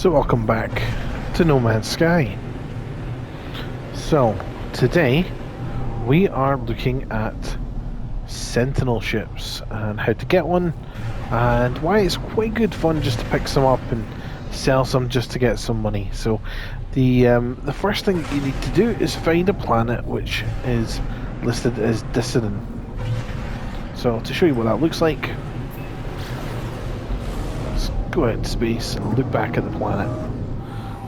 So welcome back to No Man's Sky. So today we are looking at Sentinel ships and how to get one and why it's quite good fun just to pick some up and sell some just to get some money. So the first thing you need to do is find a planet which is listed as Dissident. So to show you what that looks like, let's go out into space and look back at the planet.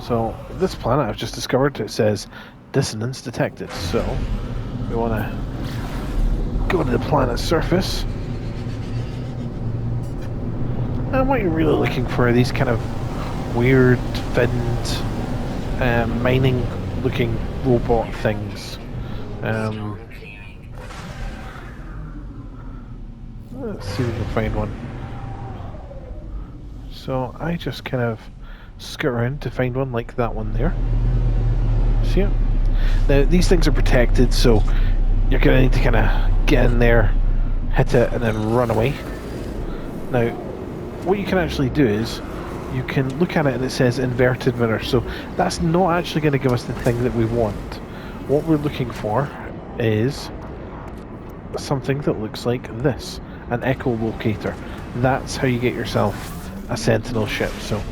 So this planet I've just discovered, it says dissonance detected. So we want to go to the planet's surface. And what you're really looking for are these kind of weird finned mining looking robot things. Let's see if we can find one. So I just kind of scoot around to find one like that one there. See it? Now these things are protected, so you're going to need to kind of get in there, hit it, and then run away. Now, what you can actually do is you can look at it and it says inverted mirror, so that's not actually going to give us the thing that we want. What we're looking for is something that looks like this, an echolocator. That's how you get yourself a Sentinel ship. So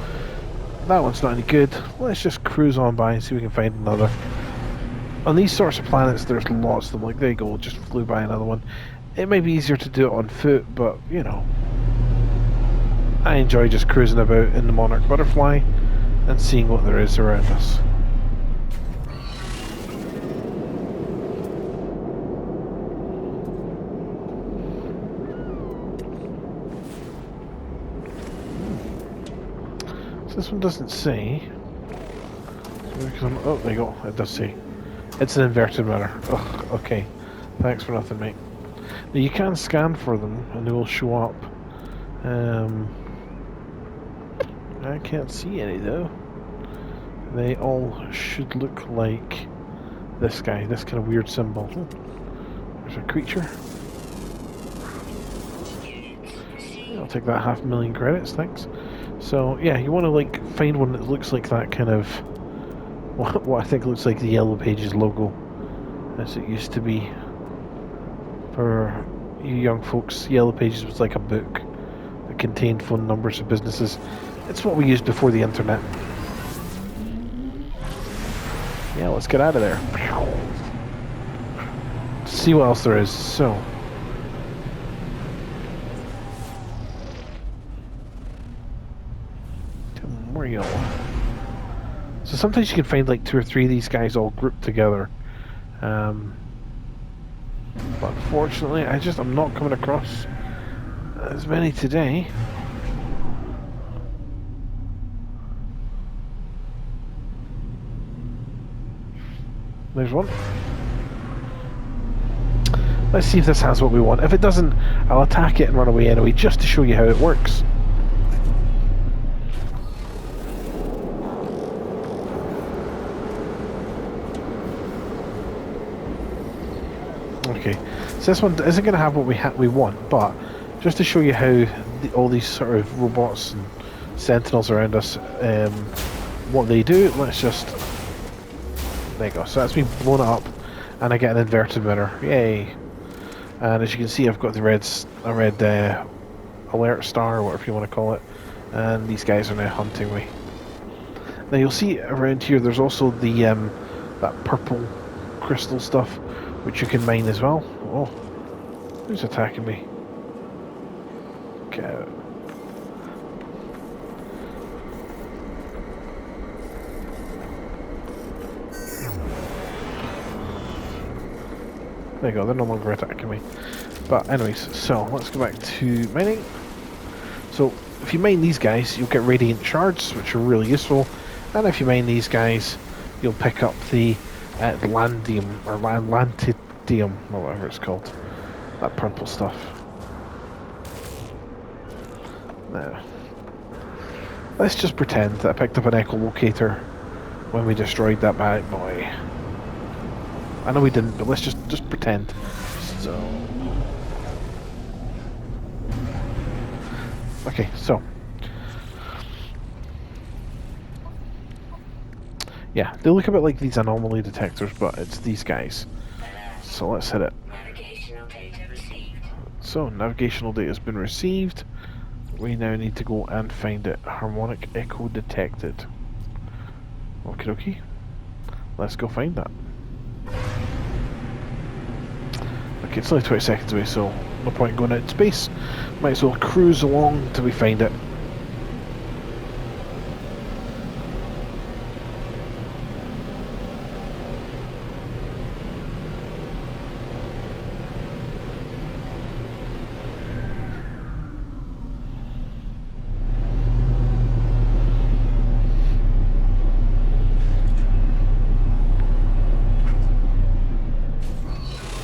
that one's not any good. Let's just cruise on by and see if we can find another. On these sorts of planets there's lots of them, like there you go, just flew by another one. It may be easier to do it on foot, but you know, I enjoy just cruising about in the Monarch Butterfly and seeing what there is around us. So this one doesn't say. Oh, there you go, it does say. It's an inverted mirror. Ugh, okay. Thanks for nothing, mate. Now you can scan for them and they will show up. I can't see any though. They all should look like this guy, this kind of weird symbol. Oh, there's a creature. I'll take that 500,000 credits, thanks. So yeah, you want to like find one that looks like that kind of what I think looks like the Yellow Pages logo, as it used to be. For you young folks, Yellow Pages was like a book that contained phone numbers of businesses. It's what we used before the internet. Yeah, let's get out of there. See what else there is. So, where are you? So sometimes you can find like 2 or 3 of these guys all grouped together. But unfortunately, I'm not coming across as many today. There's one. Let's see if this has what we want. If it doesn't, I'll attack it and run away anyway, just to show you how it works. Okay, so this one isn't going to have what we want, but just to show you how all these sort of robots and sentinels around us, what they do, let's just... There you go, so that's me blown up, and I get an inverted mirror, yay! And as you can see, I've got a red alert star, or whatever you want to call it, and these guys are now hunting me. Now you'll see around here, there's also the that purple crystal stuff, which you can mine as well. Oh, who's attacking me? Okay. There you go, they're no longer attacking me. But anyways, so let's go back to mining. So if you mine these guys, you'll get radiant shards, which are really useful. And if you mine these guys, you'll pick up the Atlantium, or Atlantidium, or whatever it's called. That purple stuff. Now, let's just pretend that I picked up an echolocator when we destroyed that bad boy. I know we didn't, but let's just pretend. So... Okay, so... Yeah, they look a bit like these anomaly detectors, but it's these guys. So let's hit it. Navigational data received. So, navigational data has been received. We now need to go and find it. Harmonic echo detected. Okie dokie. Let's go find that. Okay, it's only 20 seconds away, so no point going out in space. Might as well cruise along till we find it.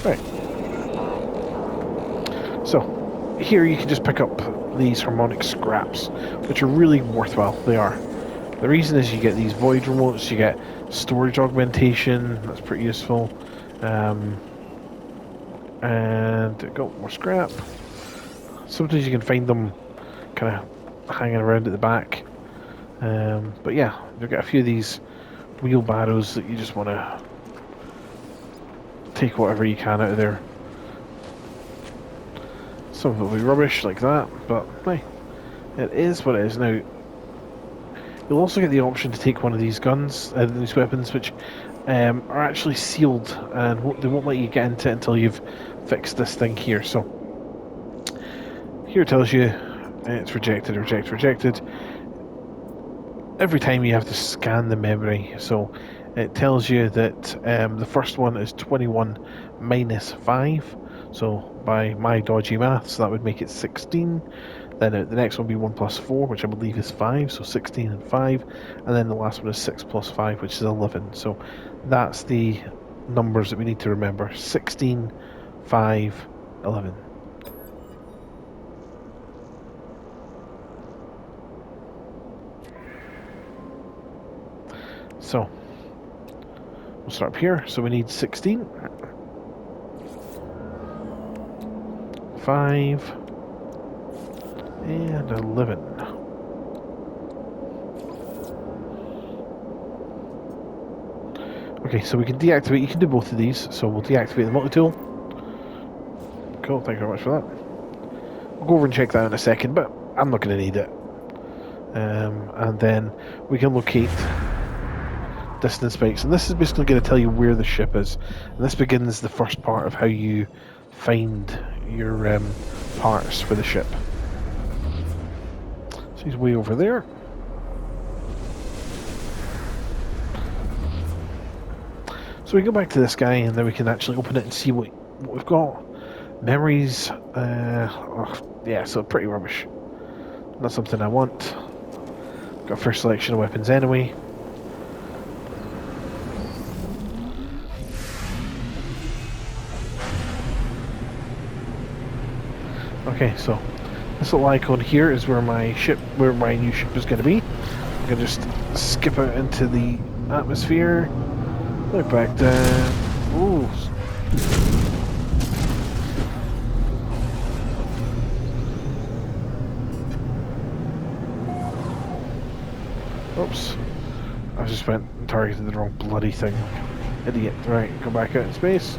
Right. So, here you can just pick up these harmonic scraps, which are really worthwhile. They are. The reason is you get these void remotes, you get storage augmentation, that's pretty useful. And got more scrap. Sometimes you can find them kind of hanging around at the back. But yeah, you've got a few of these wheelbarrows that you just want to take whatever you can out of there. Some of it will be rubbish like that, but hey, it is what it is. Now, you'll also get the option to take one of these guns, these weapons, which are actually sealed and they won't let you get into it until you've fixed this thing here. So, here it tells you it's rejected, rejected, rejected. Every time you have to scan the memory, so it tells you that the first one is 21 minus 5, so by my dodgy maths that would make it 16. Then the next one would be 1 plus 4, which I believe is 5, so 16 and 5, and then the last one is 6 plus 5, which is 11. So that's the numbers that we need to remember: 16, 5, 11. So we'll start up here. So we need 16, 5, and 11. Okay, so we can deactivate, you can do both of these, so we'll deactivate the multi-tool. Cool, thank you very much for that. We'll go over and check that in a second, but I'm not going to need it. And then we can locate distance spikes, and this is basically going to tell you where the ship is. And this begins the first part of how you find your parts for the ship. So he's way over there. So we go back to this guy, and then we can actually open it and see what we've got. Memories, yeah, so pretty rubbish. Not something I want. Got a first selection of weapons anyway. Okay, so this little icon here is where my new ship is going to be. I'm going to just skip out into the atmosphere. Look back down. Ooh. Oops. I just went and targeted the wrong bloody thing. Idiot. Right, go back out in space.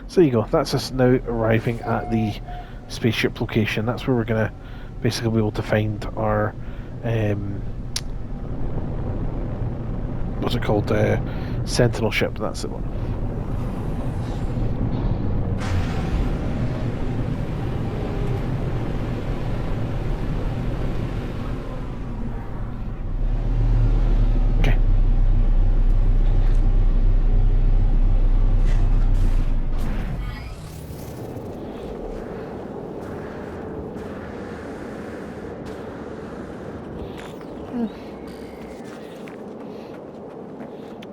So there you go, that's us now arriving at the spaceship location. That's where we're going to basically be able to find our, what's it called, Sentinel ship, that's the one. Okay.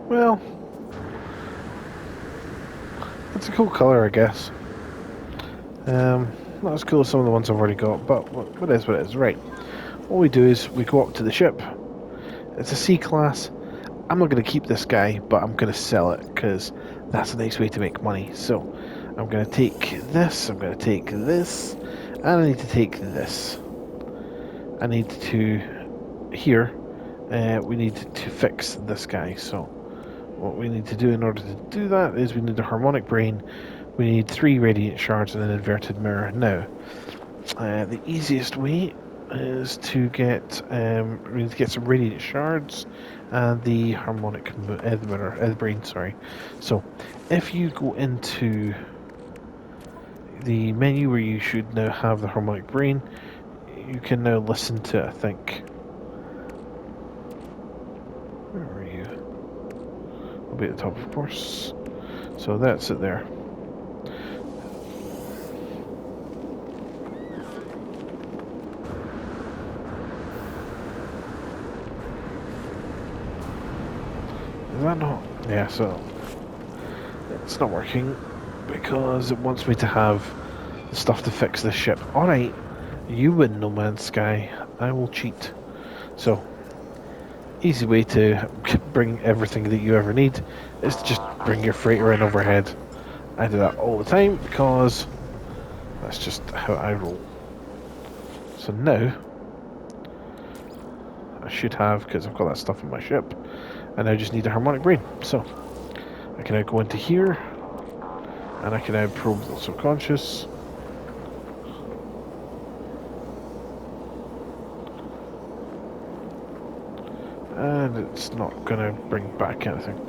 Well, it's a cool colour, I guess. Not as cool as some of the ones I've already got, but what is what it is. Right. All we do is we go up to the ship. It's a C-class. I'm not going to keep this guy, but I'm going to sell it because that's a nice way to make money. So I'm going to take this, I'm going to take this, and I need to take this. I need to, here, we need to fix this guy. So what we need to do in order to do that is we need a harmonic brain, we need 3 radiant shards and an inverted mirror. Now, the easiest way is to get we need to get some radiant shards and the harmonic the brain. Sorry. So, if you go into the menu where you should now have the harmonic brain, you can now listen to it. I think. Where are you? I'll be at the top, of course. So that's it there. Is that not? Yeah, so it's not working because it wants me to have the stuff to fix this ship. Alright, you win, No Man's Sky. I will cheat. So, easy way to bring everything that you ever need is to just bring your freighter in overhead. I do that all the time because that's just how I roll. So now, I should have, because I've got that stuff in my ship, and I just need a harmonic brain. So, I can now go into here, and I can now probe the subconscious. And it's not going to bring back anything.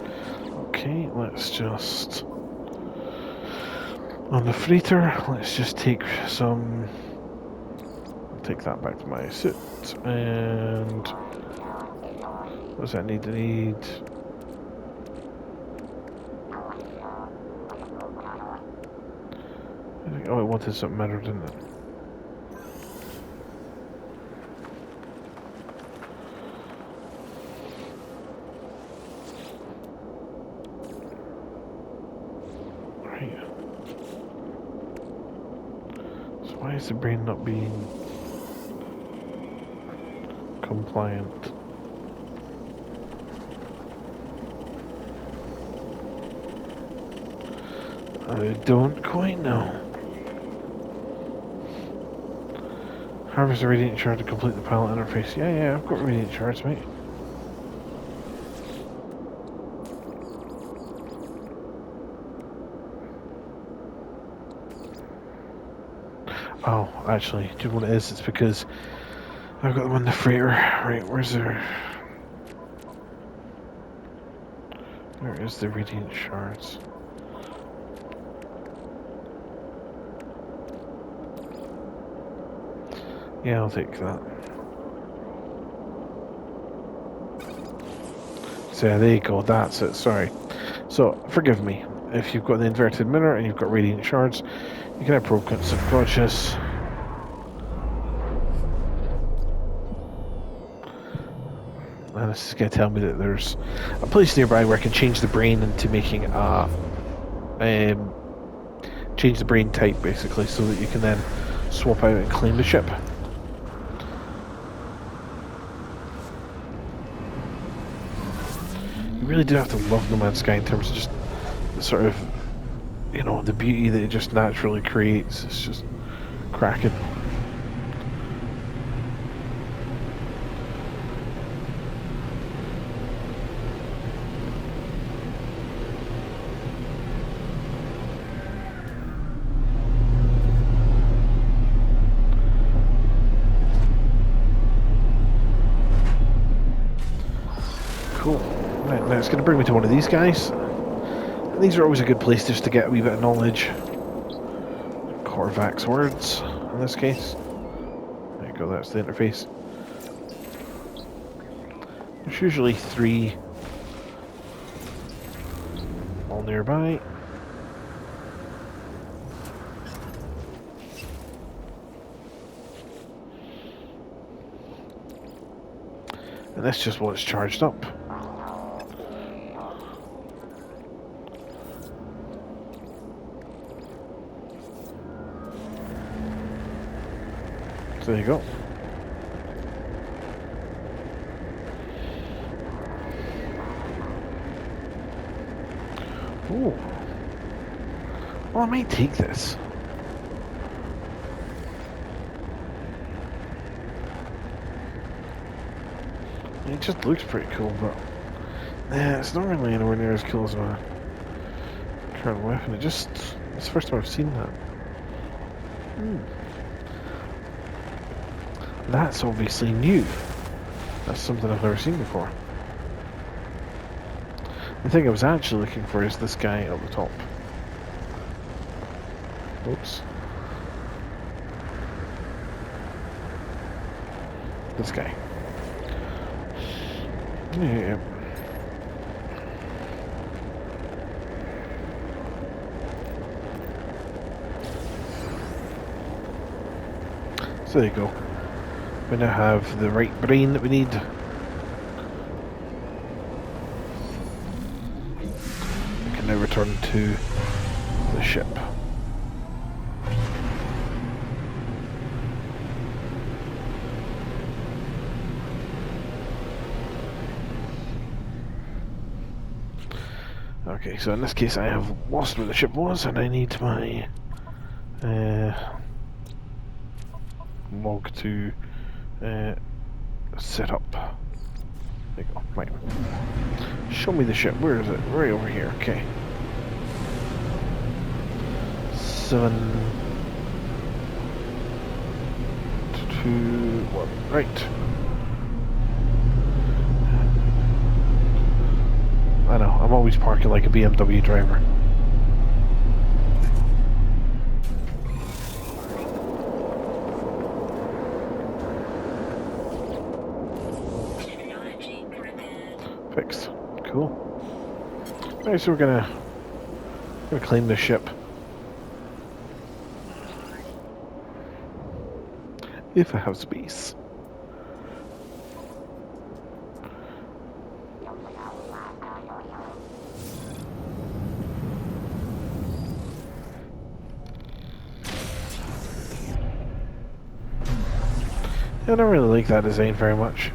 Okay, let's just... On the freighter, let's just take some... I'll take that back to my suit. And... what does that need? I need... oh, it wanted something better, didn't it? Right. So why is the brain not being compliant? I don't quite know. Harvest a radiant shard to complete the palette interface. Yeah, I've got radiant shards, mate. Oh, actually, do you know what it is? It's because I've got them on the freighter. Right, where's there? Where is the radiant shards? Yeah, I'll take that. So yeah, there you go, that's it, sorry. So, forgive me. If you've got the inverted mirror and you've got radiant shards, you can have probe subconscious. And this is going to tell me that there's a place nearby where I can change the brain into making a... change the brain type, basically, so that you can then swap out and claim the ship. You really do have to love No Man's Sky in terms of just the sort of, you know, the beauty that it just naturally creates. It's just cracking. Cool. Right, now it's going to bring me to one of these guys. And these are always a good place just to get a wee bit of knowledge. Korvax words, in this case. There you go, that's the interface. There's usually 3 all nearby. And that's just what it's charged up. So there you go. Oh. Well, I might take this. It just looks pretty cool, but it's not really anywhere near as cool as my current weapon. It's the first time I've seen that. That's obviously new. That's something I've never seen before. The thing I was actually looking for is this guy up the top. Oops. This guy. Yeah. So there you go. We now have the right brain that we need. We can now return to the ship. Okay, so in this case I have lost where the ship was and I need my log to set up. There you go. Right. Show me the ship. Where is it? Right over here. Okay. 7 2 1. Right. I know. I'm always parking like a BMW driver. Fixed. Cool. Alright, so we're gonna claim this ship. If I have space. I don't really like that design very much.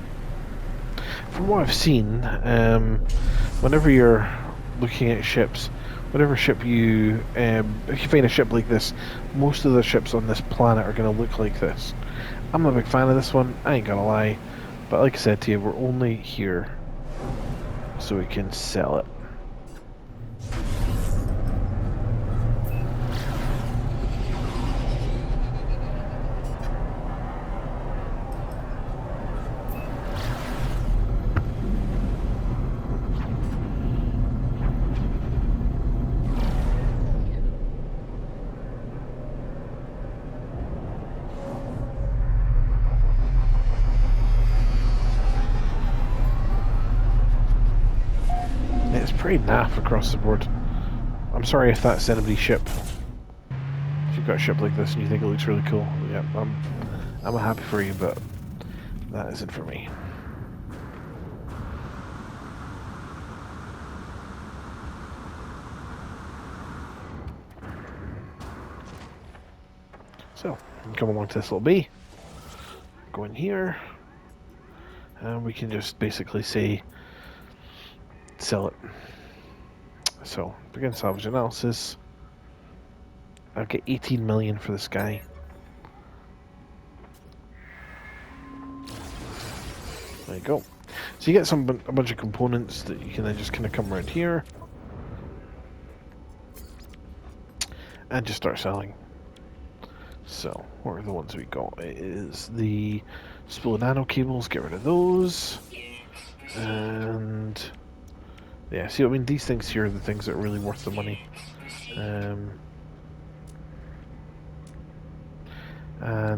From what I've seen, whenever you're looking at ships, whatever ship you, if you find a ship like this, most of the ships on this planet are going to look like this. I'm a big fan of this one, I ain't gonna lie, but like I said to you, we're only here so we can sell it. It's pretty naff across the board. I'm sorry if that's anybody's ship. If you've got a ship like this and you think it looks really cool, yeah, I'm happy for you, but that isn't for me. So, come along to this little bay. Go in here, and we can just basically say sell it. So, begin salvage analysis. I'll get 18 million for this guy. There you go. So you get a bunch of components that you can then just kind of come around here and just start selling. So, what are the ones we got? It is the spool of nano cables, get rid of those. And yeah, see, I mean, these things here are the things that are really worth the money. And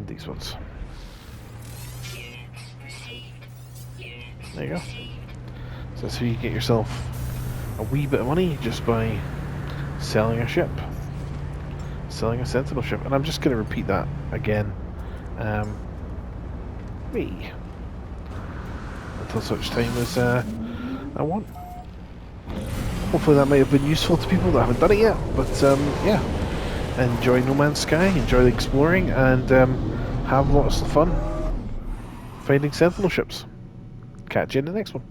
these ones. There you go. So that's how you get yourself a wee bit of money just by selling a ship. Selling a sensible ship. And I'm just going to repeat that again. Until such time as I want. Hopefully that might have been useful to people that haven't done it yet. But yeah, enjoy No Man's Sky, enjoy the exploring, and have lots of fun finding sentinel ships. Catch you in the next one.